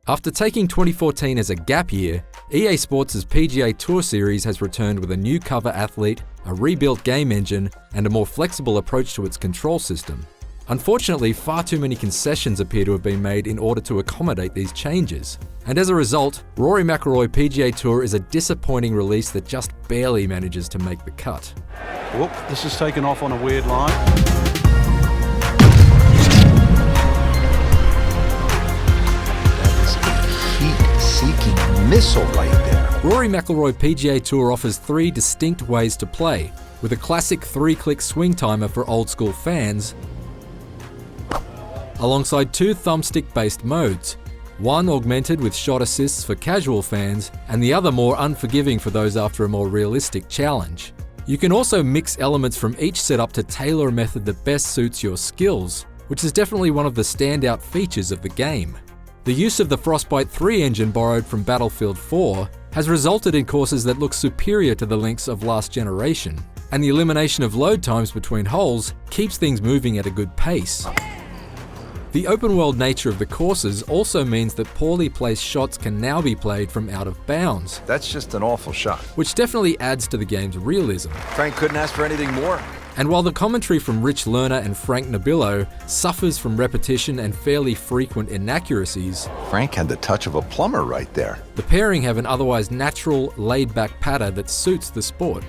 After taking 2014 as a gap year, EA Sports' PGA Tour series has returned with a new cover athlete, a rebuilt game engine, and a more flexible approach to its control system. Unfortunately, far too many concessions appear to have been made in order to accommodate these changes. And as a result, Rory McIlroy PGA Tour is a disappointing release that just barely manages to make the cut. Whoop, this is taken off on a weird line. Heat-seeking missile right there. Rory McIlroy PGA Tour offers 3 distinct ways to play, with a classic 3-click swing timer for old-school fans, alongside 2 thumbstick-based modes, one augmented with shot assists for casual fans, and the other more unforgiving for those after a more realistic challenge. You can also mix elements from each setup to tailor a method that best suits your skills, which is definitely one of the standout features of the game. The use of the Frostbite 3 engine borrowed from Battlefield 4 has resulted in courses that look superior to the links of last generation, and the elimination of load times between holes keeps things moving at a good pace. The open-world nature of the courses also means that poorly placed shots can now be played from out of bounds. That's just an awful shot. Which definitely adds to the game's realism. Frank couldn't ask for anything more. And while the commentary from Rich Lerner and Frank Nobillo suffers from repetition and fairly frequent inaccuracies, Frank had the touch of a plumber right there. The pairing have an otherwise natural, laid-back patter that suits the sport.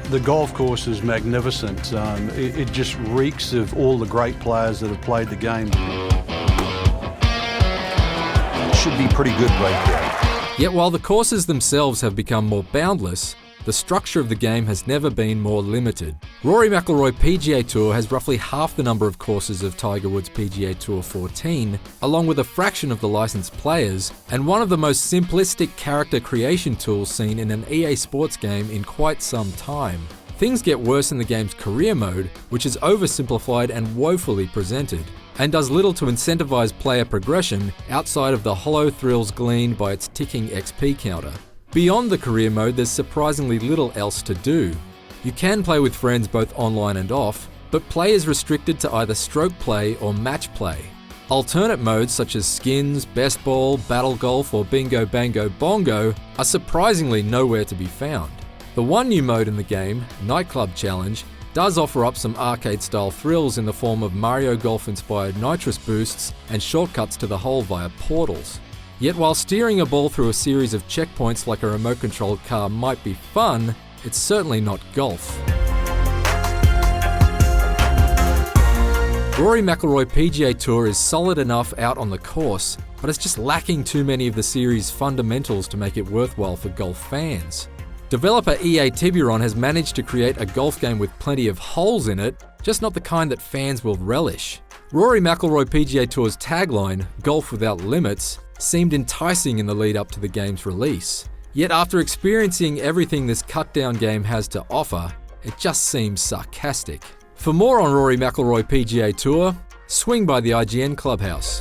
The golf course is magnificent. It just reeks of all the great players that have played the game. Should be pretty good right there. Yet while the courses themselves have become more boundless, the structure of the game has never been more limited. Rory McIlroy PGA Tour has roughly half the number of courses of Tiger Woods PGA Tour 14, along with a fraction of the licensed players, and one of the most simplistic character creation tools seen in an EA Sports game in quite some time. Things get worse in the game's career mode, which is oversimplified and woefully presented, and does little to incentivize player progression outside of the hollow thrills gleaned by its ticking XP counter. Beyond the career mode, there's surprisingly little else to do. You can play with friends both online and off, but play is restricted to either stroke play or match play. Alternate modes such as skins, best ball, battle golf, or bingo bango bongo are surprisingly nowhere to be found. The one new mode in the game, Nightclub Challenge, does offer up some arcade-style thrills in the form of Mario Golf-inspired nitrous boosts and shortcuts to the hole via portals. Yet while steering a ball through a series of checkpoints like a remote-controlled car might be fun, it's certainly not golf. Rory McIlroy PGA Tour is solid enough out on the course, but it's just lacking too many of the series' fundamentals to make it worthwhile for golf fans. Developer EA Tiburon has managed to create a golf game with plenty of holes in it, just not the kind that fans will relish. Rory McIlroy PGA Tour's tagline, "Golf Without Limits," seemed enticing in the lead up to the game's release. Yet after experiencing everything this cut-down game has to offer, it just seems sarcastic. For more on Rory McIlroy PGA Tour, swing by the IGN Clubhouse.